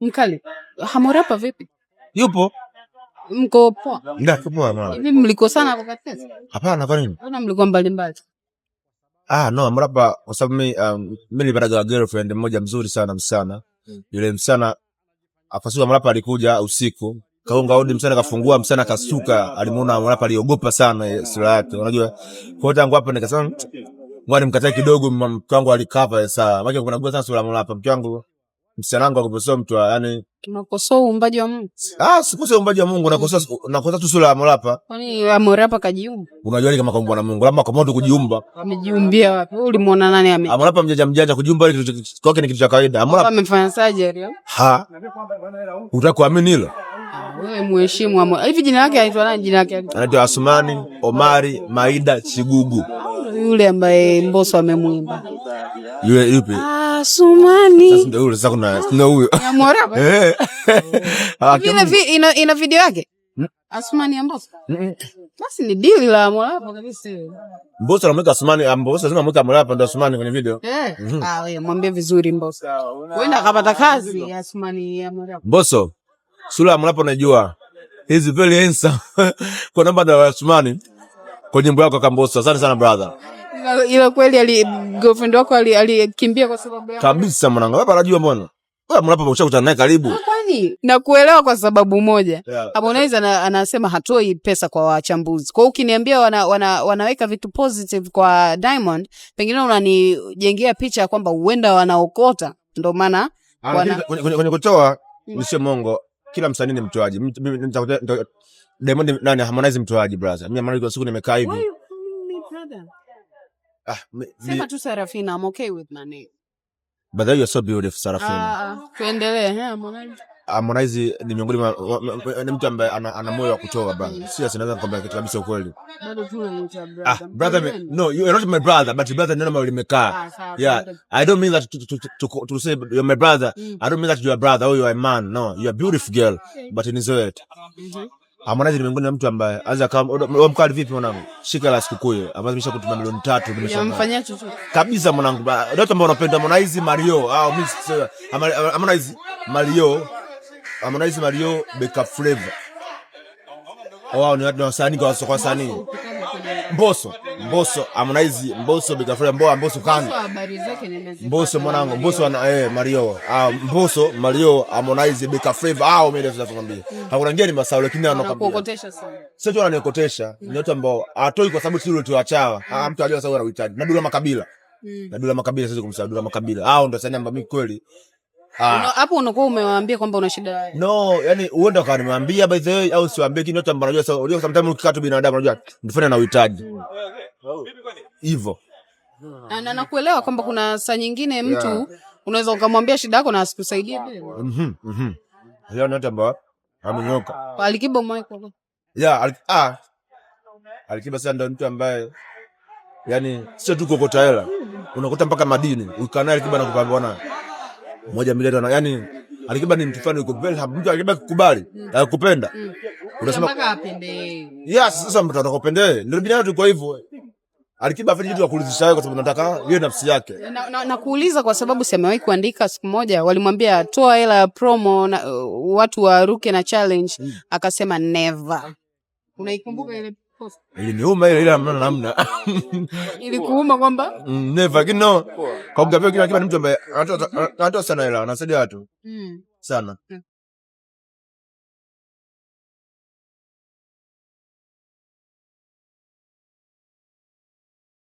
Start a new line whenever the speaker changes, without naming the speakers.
Mkali. Harmorapa vipi?
Yupo.
Mko poa?
Ndio poa mama.
Hivi mlikosana hapo katikati?
Hapana, kwa nini?
Mbona mlikuwa mbali?
No, Harmorapa kwa sababu mimi nilipata girlfriend mmoja mzuri sana msana. Yule msana afasua Harmorapa alikuja usiku. Kaunga hodi msana kafungua msana kasuka, alimuona Harmorapa aliogopa sana sura yake. Unajua? Kwa tangu hapo nikasema ngwani mkatae kidogo mke wangu alikava saa. Maana kuna gua sana sura Harmorapa mke wangu. Msichana wangu akuposoa mtu yani
tunakosoa uumbaji wa Mungu.
Sikukosoa uumbaji wa Mungu, nakosoa tu sura ya Harmorapa.
Kwani Harmorapa kajiumba?
Unajua kama kaumbwa na Mungu, labda kama mtu kujiumba.
Amejiumbia wapi? Wewe ulimuona nani
Harmorapa mjanja kujiumba kwake ni kitu cha kawaida.
Harmorapa amefanya surgery.
Unataka kuamini hilo?
Wewe muheshimu Harmorapa. Hivi jina lake anaitwa nani? Jina lake
anaitwa Asmani Omari Maida Chigugu.
Yule ambaye Mbosso amemwimba.
Yule yupi?
Asumani.
Sasa ndio yule, sasa kuna huyo.
Harmorapa. Vile ina video yake? Asumani ya Mbosso. Basi ni deal la Harmorapa kabisa.
Mbosso anamweka Asumani, Mbosso lazima amweke Harmorapa ndio Asumani kwenye video.
Wewe mwambie vizuri Mbosso. Wewe akapata kazi Asumani ya Harmorapa.
Mbosso sura Harmorapa unajua. He's very handsome. Kwa namba ya Asumani kwa nyimbo yako kama Mbosso. Asante sana brother.
Ila kweli girlfriend wako alikimbia kwa sababu yako.
Kabisa mwanangu. Wewe unajua mbona? Wewe Harmorapa umeshakutana naye karibu.
Kwani nakuelewa kwa sababu moja. Harmonize anasema hatoi pesa kwa wachambuzi. Kwa hiyo ukiniambia wanaweka vitu positive kwa Diamond, pengine unanijengea picha kwamba huenda wanaokota. Ndio maana
kwenye kutoa nisio mongo. Kila msanii ni mtoaji. Diamond nani Harmonize mtoaji brother. Mimi Harmonize kwa siku nimekaa hivi.
Sema tu Sarafina, I'm okay with my name.
But you're so beautiful Sarafina.
Tuendelee.
Harmonize ni miongoni mwa ni mtu ambaye ana moyo wa kutoa brother. Sisi tunaweza kukwambia kitu kabisa ukweli.
Bado tunamuita brother.
Brother, no, you are not my brother, but brother neno mali limekaa. Yeah, I don't mean that to say you're my brother. I don't mean that you are brother or you are a man. No, you are a beautiful girl, but in Zoet. Harmonize ni miongoni mwa mtu ambaye anaweza kama mkali vipi mwanangu? Shika la sikukuu ambazo nimeshakutuma milioni 3
nimeshamfanyia chochote.
Kabisa mwanangu. Watu ambao wanapenda Harmonize Mario au Harmonize Mario Harmonize Mario Beka Flavor. Wao ni watu wasanii kwa wasanii. Mbosso Harmonize Mbosso Beka Flavor Mbosso kani. Mbosso mwanangu Mbosso Mario. Mbosso Mario Harmonize Beka Flavor mimi ndio nakwambia. Hakuna ngeni masao lakini
anakuokotesha sana.
Sio tu ananikotesha, ni watu ambao atoi kwa sababu sio tu achawa. Mtu ajua sawa anahitaji. Na Dula Makabila. Na Dula Makabila sasa kumsaidia Dula Makabila. Ndio wasanii ambao mimi kweli
hapo unakuwa umewaambia kwamba una shida.
No, yani uenda kwa nimwambia by the way au siwaambie kile watu ambao unajua sometimes ukikata binadamu unajua ndifanya na uhitaji. Hivyo.
Na nakuelewa kwamba kuna saa nyingine mtu unaweza ukamwambia shida yako na asikusaidie vile.
Leo ni watu ambao amenyoka.
Alikiba Michael.
Alikiba sasa ndio mtu ambaye yani sio tu kokota hela. Unakuta mpaka madini. Ukikaa naye Alikiba anakupambana. 1 milioni yani Alikiba ni mtu fulani uko very mtu Alikiba kukubali akupenda
unasema mpaka apende.
Sasa mtu atakupendee ndio binadamu tuko hivyo. Alikiba afanye kitu kukulizisha wewe kwa sababu nataka yeye nafsi yake.
Na kuuliza kwa sababu simewahi kuandika siku moja walimwambia toa hela ya promo na watu waruke na challenge akasema never. Unaikumbuka ile post?
Iliniuma ile namna.
Ilikuuma kwamba
never no. Kwa sababu kila ni mtu ambaye anatoa sana hela anasaidia watu. Sana.